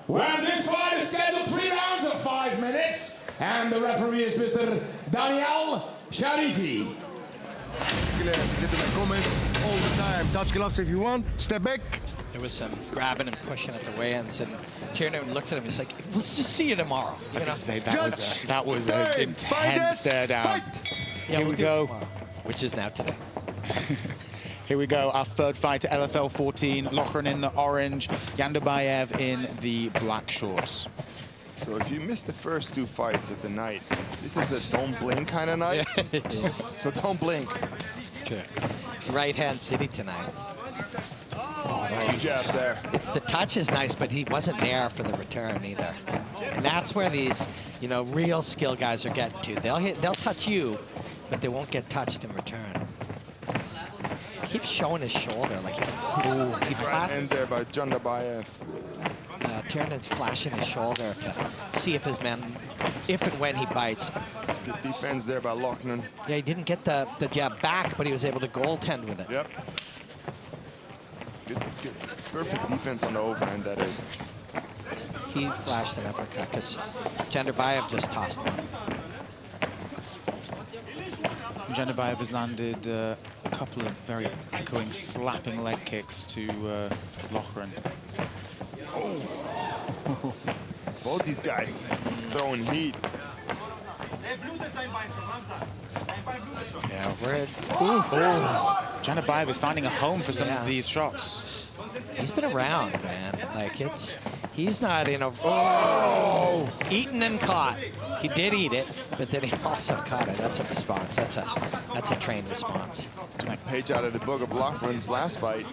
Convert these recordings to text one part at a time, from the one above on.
Well, this fight is scheduled 3 rounds of 5 minutes, and the referee is Mr. Daniel Sharifi. Sit in the comments all the time. Touch gloves if you want. Step back. There was some grabbing and pushing at the weigh-ins, and Tiarnan looked at him. He's like, "Let's just see you tomorrow." I was going to say that was an intense stare down. Yeah, Here we go. Which is now today. Here we go, our third fight, LFL14. Loughran in the orange, Jandarbaev in the black shorts. So if you missed the first 2 fights of the night, this is a don't blink kind of night. Yeah. So don't blink. It's true. It's right-hand city tonight. Oh, nice jab there. It's the touch is nice, but he wasn't there for the return either. And that's where these, you know, real skill guys are getting to. They'll touch you, but they won't get touched in return. He keeps showing his shoulder, like he Right there by Jandarbaev. Tiarnan's flashing his shoulder to see if his man, if and when he bites. It's good defense there by Loughran. Yeah, he didn't get the jab back, but he was able to goaltend with it. Yep. Good, perfect defense on the overhand, that is. He flashed an uppercut because Jandarbaev just tossed him. Jandarbaev has landed a couple of very echoing, slapping leg kicks to Loughran. Oh. Both these guys throwing heat. Yeah, we're Jandarbaev is finding a home for some of these shots. He's been around, man. Like he's not in a eaten and caught. He did eat it, but then he also caught it. That's a response. That's a trained response. Page out of the book of Loughran's last fight.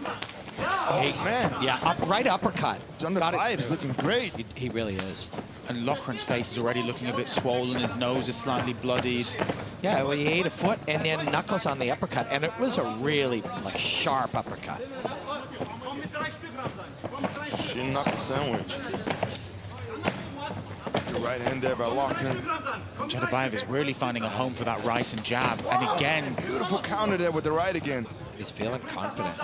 Oh man! Yeah, right uppercut. Jandarbaev is looking great. He really is. And Loughran's face is already looking a bit swollen. His nose is slightly bloodied. Yeah, well, he ate a foot and then knuckles on the uppercut, and it was a really sharp uppercut. Shin knuckle sandwich. The right hand there by Loughran. Jandarbaev is really finding a home for that right and jab. And again, beautiful counter there with the right again. He's feeling confident.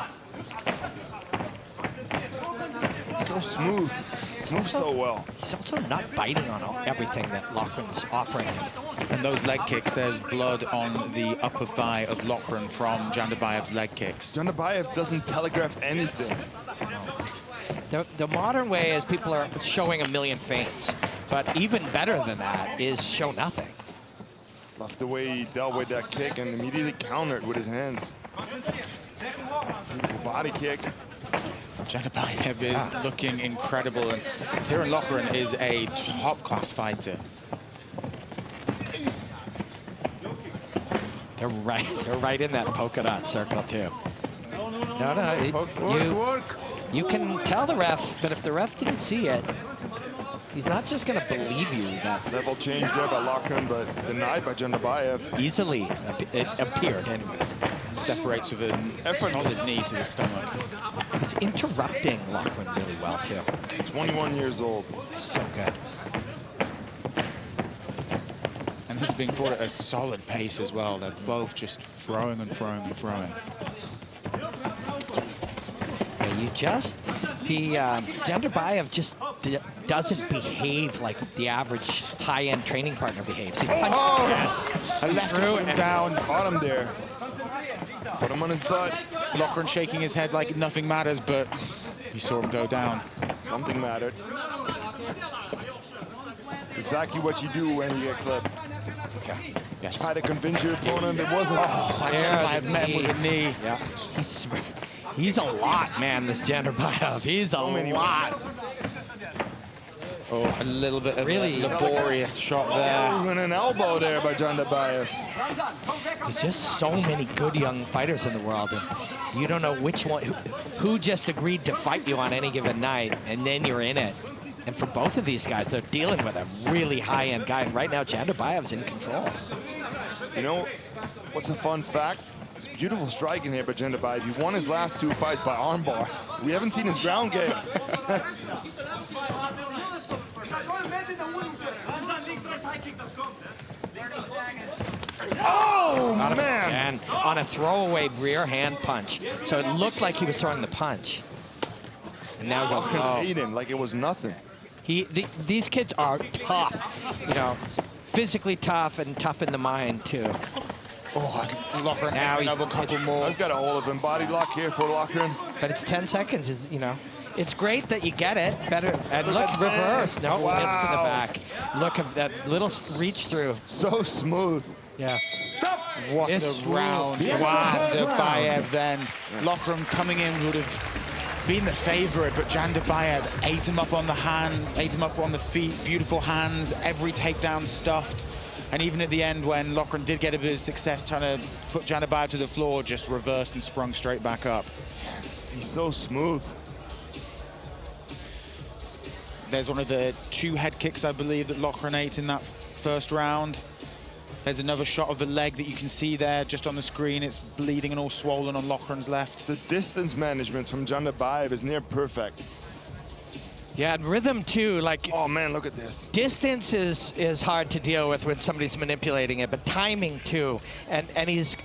So smooth. It's moved so well. He's also not biting on everything that Loughran's offering him. And those leg kicks, there's blood on the upper thigh of Loughran from Jandarbaev's leg kicks. Jandarbaev doesn't telegraph anything. The modern way is people are showing a million feints, but even better than that is show nothing. Love the way he dealt with that kick and immediately countered with his hands. Beautiful body kick. Jandarbaev is looking incredible, and Tiarnan Loughran is a top-class fighter. They're right in that polka dot circle too. No, you can tell the ref, but if the ref didn't see it, he's not just going to believe you. That level change there by Loughran, but denied by Jandarbaev. Easily, it appeared anyways. Separates with an effortless knee to the stomach. He's interrupting Loughran really well too. 21 years old. So good. And this is being fought at a solid pace as well. They're both just throwing and throwing and throwing. Jandarbaev just doesn't behave like the average high-end training partner behaves. He yes, I left him down, caught him there. Put him on his butt. Loughran shaking his head like nothing matters, but you saw him go down. Something mattered. It's exactly what you do when you get clipped. Okay. Yes. Try to convince your opponent it wasn't. Jandarbaev met him with a knee. Yeah. He's a lot, man, this Jandarbaev. He's a lot. Oh, a little bit of really laborious shot there. Even an elbow there by Jandarbaev. There's just so many good young fighters in the world, and you don't know which one, who just agreed to fight you on any given night, and then you're in it. And for both of these guys, they're dealing with a really high-end guy, and right now Jandarbaev's in control. You know, what's a fun fact? It's beautiful striking here by Jandarbaev. He won his last 2 fights by armbar. We haven't seen his ground game. Oh, man! And on a throwaway rear hand punch. So it looked like he was throwing the punch. And now goes Loughran low. ate him like it was nothing. These kids are tough, you know, physically tough and tough in the mind too. Oh, Loughran Now another couple more. He's got a hold of him. Body lock here for Loughran. But it's 10 seconds, is you know. It's great that you get it. Better, and look, at reverse. this. No, Wow. gets to the back. Look at that little reach through. So smooth. Yeah. Stop! What It's a round. the end of the first Jandarbaev then. Loughran coming in would have been the favorite, but Jandarbaev ate him up on the hand, ate him up on the feet, beautiful hands, every takedown stuffed. And even at the end, when Loughran did get a bit of success trying to put Jandarbaev to the floor, just reversed and sprung straight back up. He's so smooth. There's one of the 2 head kicks, I believe, that Loughran ate in that first round. There's another shot of the leg that you can see there just on the screen. It's bleeding and all swollen on Loughran's left. The distance management from Jandarbaev is near perfect. Yeah, and rhythm too, like Oh man, look at this. distance is hard to deal with when somebody's manipulating it, but timing too. And he's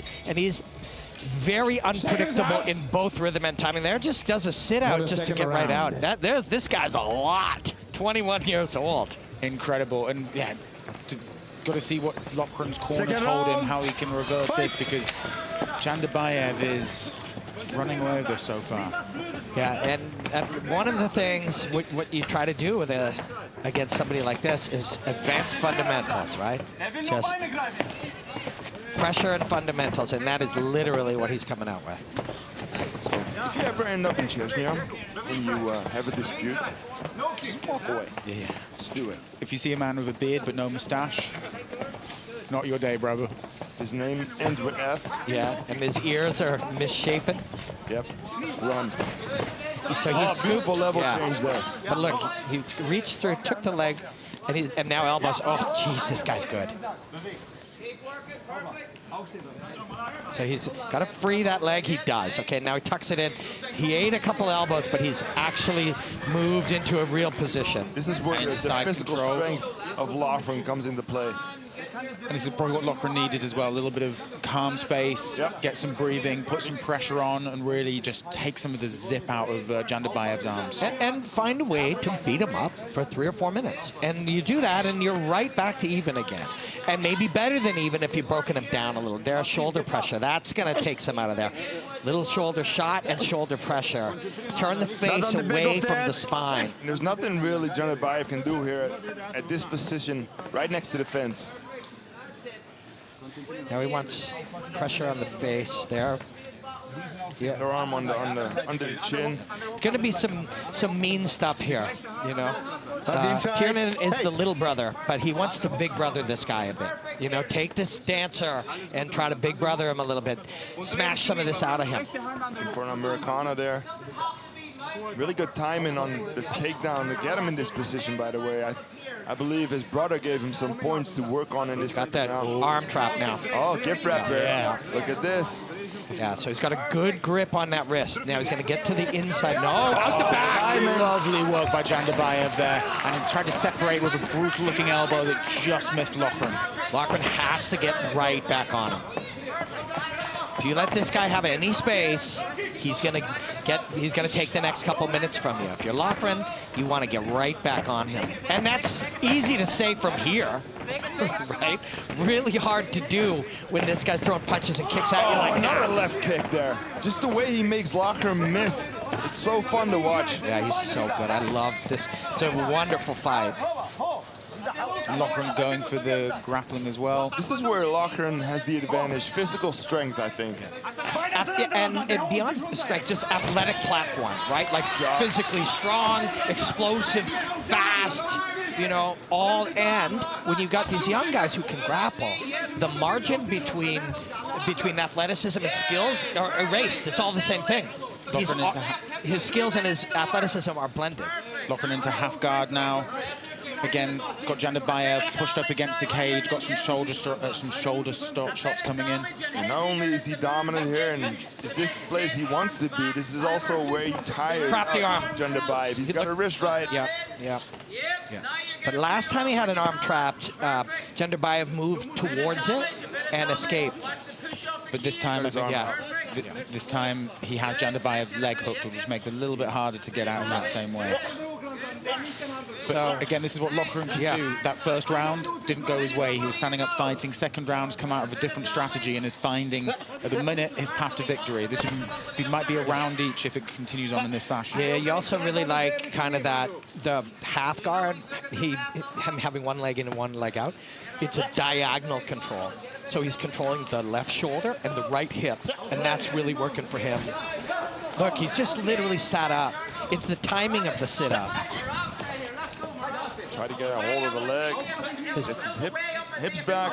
very unpredictable in both rhythm and timing. There just does a sit out just to get right out. This guy's a lot. 21 years old. Incredible. And yeah, got to see what Loughran's corner Second told him, round. how he can reverse this, because Jandarbaev is running away with this so far. Yeah, and one of the things what you try to do with against somebody like this is advanced fundamentals, right? Just pressure and fundamentals, and that is literally what he's coming out with. So, If you ever end up in Chechnya and you have a dispute, just walk away. Yeah. Just do it. If you see a man with a beard but no mustache, it's not your day, brother. His name ends with F. yeah, and his ears are misshapen. Yep. Run. So he's Beautiful level yeah. change there. But look, he reached through, took the leg, and now elbows. Oh, jeez, this guy's good. So he's got to free that leg. He does. Okay, now he tucks it in. He ate a couple elbows, but he's actually moved into a real position. This is where the Inside physical control. strength of Loughran comes into play. And this is probably what Loughran needed as well. A little bit of calm space, Yep. get some breathing, put some pressure on, and really just take some of the zip out of Jandarbaev's arms. And find a way to beat him up for 3 or 4 minutes. And you do that, and you're right back to even again. And maybe better than even if you've broken him down a little. There's shoulder pressure. That's going to take some out of there. Little shoulder shot and shoulder pressure. Turn the face away from the spine. And there's nothing really Jandarbaev can do here at this position, right next to the fence. Now he wants pressure on the face there. Yeah. Their arm under the chin. Going to be some mean stuff here, you know. inside. Tiarnan is the little brother, but he wants to big brother this guy a bit. You know, take this dancer and try to big brother him a little bit. Smash some of this out of him. For an Americana there. Really good timing on the takedown to get him in this position, by the way. I believe his brother gave him some points to work on in this Got that round. arm trap now. Oh, gift wrap there. Yeah. Look at this. Yeah, so he's got a good grip on that wrist. Now he's going to get to the inside. No, out the back. Lovely work by Jandarbaev there. And he tried to separate with a brutal-looking elbow that just missed Loughran. Loughran has to get right back on him. If you let this guy have any space, he's gonna take the next couple minutes from you. If you're Loughran, you want to get right back on him. And that's easy to say from here, right? Really hard to do when this guy's throwing punches and kicks at you like Another that. left kick there. Just the way he makes Loughran miss. It's so fun to watch. Yeah, he's so good. I love this. It's a wonderful fight. Loughran going for the grappling as well. This is where Loughran has the advantage. Physical strength, I think. And beyond strength, just athletic platform, right? Like physically strong, explosive, fast, you know, all. And when you've got these young guys who can grapple, the margin between athleticism and skills are erased. It's all the same thing. His skills and his athleticism are blended. Loughran into half guard now. Again, got Jandarbaev pushed up against the cage, got some shoulder shots coming in. And not only is he dominant here, and is this the place he wants to be, this is also where he tires Trap the arm. Jandarbaev. He's got a wrist right. Yeah. But last time he had an arm trapped, Jandarbaev moved towards it and escaped. But this time, I think, Yeah. This time he has Jandarbaev's leg hooked, which will just make it a little bit harder to get out in that same way. So again, this is what Loughran can do. That first round didn't go his way. He was standing up fighting. Second round's come out of a different strategy and is finding, at the minute, his path to victory. This might be a round each if it continues on in this fashion. Yeah, you also really like kind of the half guard, him having one leg in and one leg out. It's a diagonal control. So he's controlling the left shoulder and the right hip, and that's really working for him. Look, he's just literally sat up. It's the timing of the sit-up. Try to get a hold of the leg. It's his hips back.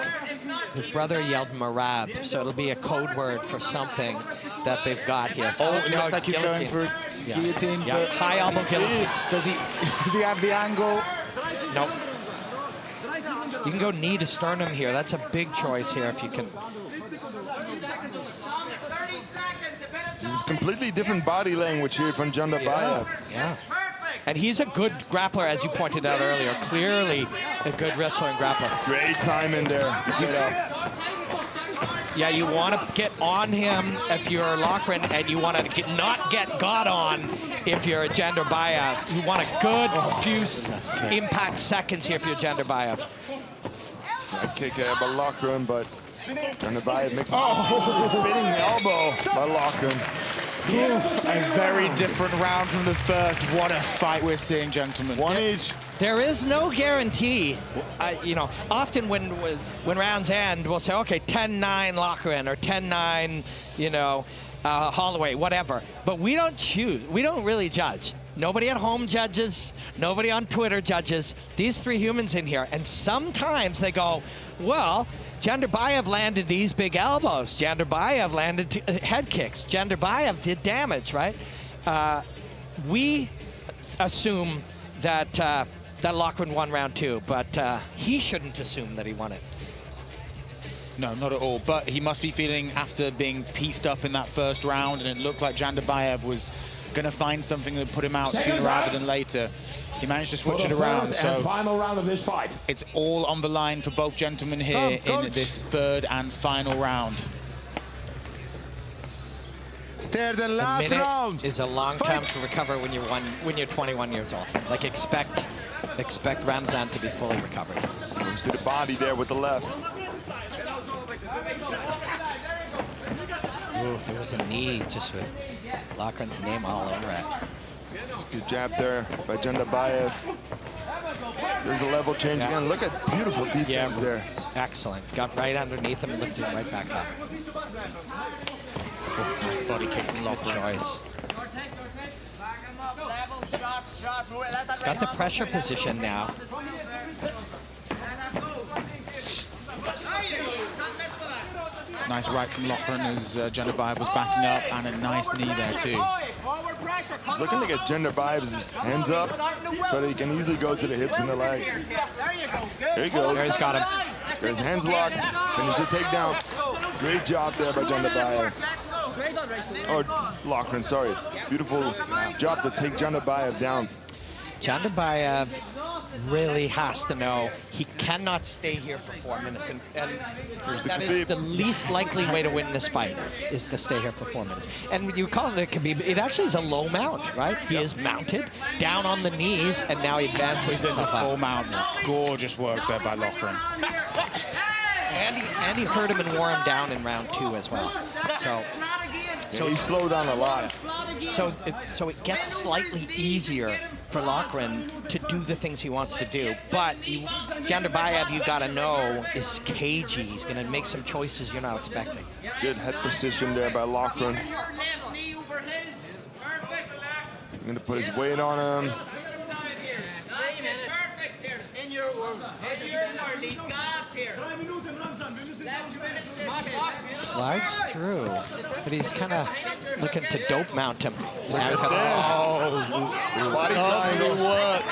His brother yelled Marab, so it'll be a code word for something that they've got here. So, it looks like he's going for guillotine. Yeah, high elbow guillotine. Does he have the angle? Nope. You can go knee to sternum here. That's a big choice here if you can. This is completely different body language here from Jandarbaev. Yeah. And he's a good grappler, as you pointed out earlier. Clearly a good wrestler and grappler. Great time in there to get up. Yeah, you want to get on him if you're Loughran, and you want to not get got on if you're a Jandarbaev. You want a good few impact seconds here if you're Jandarbaev. Right kick there by Loughran, but Jandarbaev makes a spinning elbow by Loughran. A very different round from the first. What a fight we're seeing, gentlemen. One each. There is no guarantee. You know, often when rounds end, we'll say, okay, 10-9 Loughran or 10-9, you know, Holloway, whatever. But we don't choose. We don't really judge. Nobody at home judges. Nobody on Twitter judges. These three humans in here. And sometimes they go, well, Jandarbaev landed these big elbows. Jandarbaev landed head kicks. Jandarbaev did damage, right? We assume that that Loughran won round two, but he shouldn't assume that he won it. No, not at all. But he must be feeling, after being pieced up in that first round, and it looked like Jandarbaev was going to find something that put him out sooner rather than later. He managed to switch it around. So final round of this fight. It's all on the line for both gentlemen here in this third and final round. Third and last round. Is a long time to recover when you're 21 years old. Like expect Ramzan to be fully recovered. Goes to the body there with the left. Ooh, there was a knee just with Loughran's name all over it. It's a good jab there by Jandarbaev. There's the level change again. Look at beautiful defense there. Excellent. Got right underneath him and lifted him right back up. Oh, nice body kick from Loughran. He's got the pressure position now. Nice right from Loughran as Jandarbaev was backing up, and a nice knee there too. He's looking to get Jandarbaev's hands up so that he can easily go to the hips and the legs. There he goes. There he's got him. There's hands locked. Finish the takedown. Great job there by Jandarbaev. Oh, Loughran, sorry. Beautiful job to take Jandarbaev down. Jandarbaev really has to know he cannot stay here for 4 minutes, and that is the least likely way to win this fight, is to stay here for 4 minutes. And you call it a Khabib, it actually is a low mount, right? He is mounted, down on the knees, and now he advances into full mount. Gorgeous work there by Loughran. And he hurt him and wore him down in round two as well. So he slowed down a lot. So it gets slightly easier for Loughran to do the things he wants to do. But Jandarbaev, you got to know, is cagey. He's going to make some choices you're not expecting. Good head position there by Loughran. Going to put his weight on him. Slides through, but he's kind of looking to dope mount him. Now he's got body triangle work.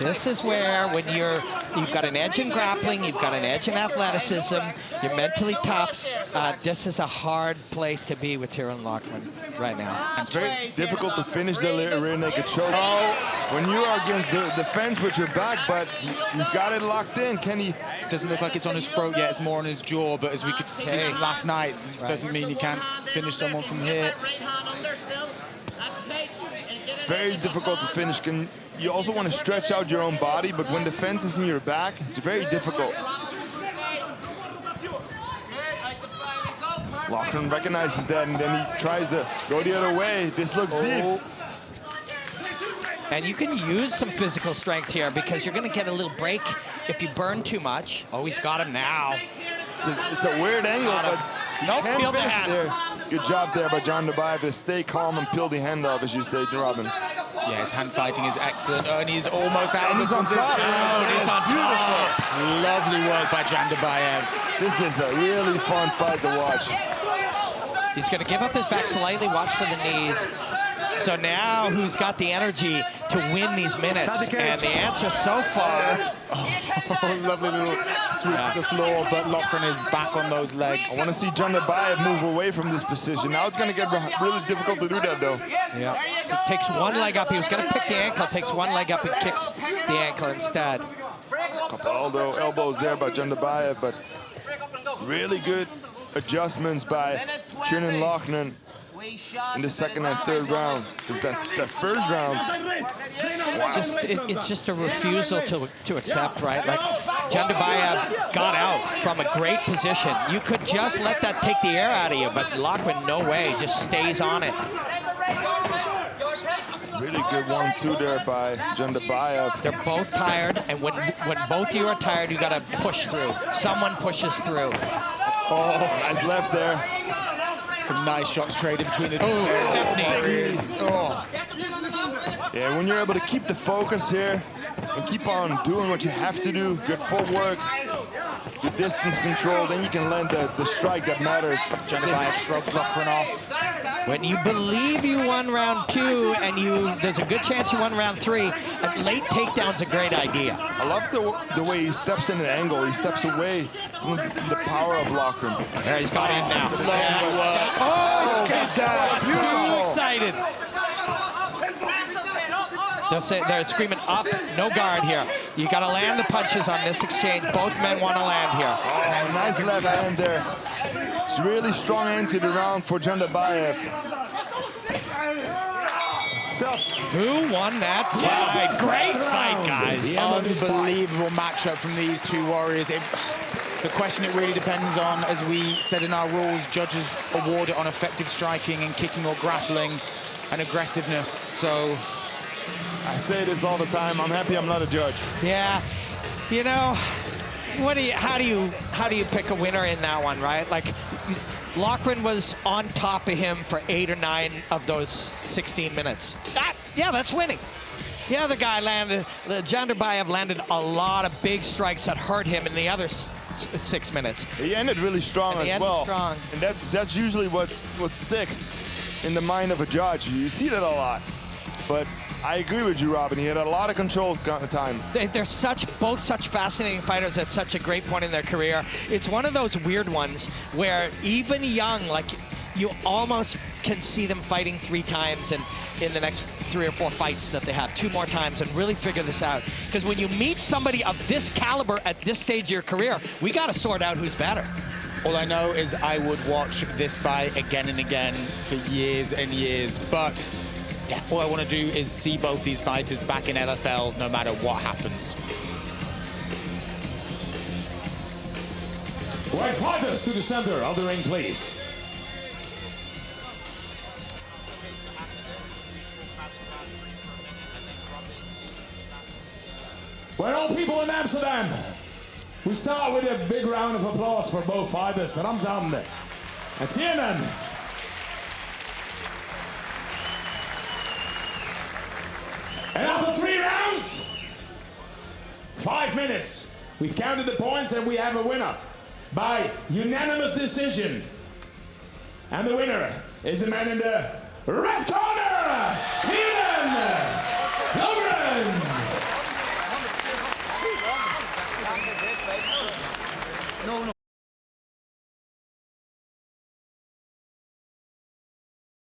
This is where, when you've got an edge in grappling, you've got an edge in athleticism, you're mentally tough. This is a hard place to be with Tiarnan Loughran right now. It's very difficult to finish the rear naked choke when you are against the fence with your back, but he's got it locked in. Can he? Doesn't look like it's on his throat yet, it's more on his jaw, but as we could see last night, it doesn't mean he can't finish someone from here. It's very difficult to finish. You also want to stretch out your own body, but when the fence is in your back, it's very difficult. Loughran recognizes that, and then he tries to go the other way. This looks deep. And you can use some physical strength here because you're going to get a little break if you burn too much. Oh, he's got him now. It's a weird angle, but he nope, can't peel the finish hand. there. Good job there by Jandarbaev to stay calm and peel the hand off, as you say, Robin. Yeah, his hand fighting is excellent. Oh, and he's almost out. And he's on top. Oh, he's on top. Lovely work by Jandarbaev. This is a really fun fight to watch. He's going to give up his back slightly, watch for the knees. So now who's got the energy to win these minutes? And the answer so far... Oh, lovely little sweep to the floor, but Loughran is back on those legs. I want to see Jandarbaev move away from this position. Now it's going to get really difficult to do that, though. Yeah. He takes one leg up. He was going to pick the ankle, takes one leg up and kicks the ankle instead. Couple elbows there by Jandarbaev, but really good adjustments by Tiarnan Loughran in the second and third round. Because that first round, wow. It's just a refusal to accept, right? Like, Jandarbaev got out from a great position. You could just let that take the air out of you, but Loughran, no way, just stays on it. Really good 1-2 there by Jandarbaev. They're both tired, and when both of you are tired, you got to push through. Someone pushes through. Oh, nice left there. Some nice shots traded between the two. Oh. Yeah, when you're able to keep the focus here and keep on doing what you have to do, good footwork, good distance control, then you can land the strike that matters. Jandarbaev shrugs Loughran off. When you believe you won round 2 and there's a good chance you won round 3, a late takedown's a great idea. I love the way he steps in an angle. He steps away from the power of Loughran. There, he's got in now. Oh, look at that. Beautiful. Excited. They're screaming up, no guard here. You got to land the punches on this exchange. Both men want to land here. Oh, nice left hand there. It's a really strong end to the round for Jandarbaev. Who won that fight? Great fight, guys. Unbelievable matchup from these two warriors. The question it really depends on, as we said in our rules, judges award it on effective striking and kicking or grappling and aggressiveness. So I say this all the time. I'm happy I'm not a judge. Yeah, you know, how do you pick a winner in that one, right? Like, Loughran was on top of him for 8 or 9 of those 16 minutes. Yeah, that's winning. The other guy Jandarbaev landed a lot of big strikes that hurt him in the other 6 minutes. He ended really strong as well. Strong. And that's usually what sticks in the mind of a judge. You see that a lot. But I agree with you, Robin. He had a lot of control time. They're both such fascinating fighters at such a great point in their career. It's one of those weird ones where even young, like, you almost can see them fighting 3 times and in the next 3 or 4 fights that they have, 2 more times, and really figure this out. Because when you meet somebody of this caliber at this stage of your career, we got to sort out who's better. all I know is I would watch this fight again and again for years and years. But yeah, all I want to do is see both these fighters back in LFL no matter what happens. Right fighters to the center of the ring, please. We're all people in Amsterdam. We start with a big round of applause for both fighters, Ramzam and Tiarnan. And after 3 rounds, 5 minutes, we've counted the points and we have a winner by unanimous decision. And the winner is the man in the red corner!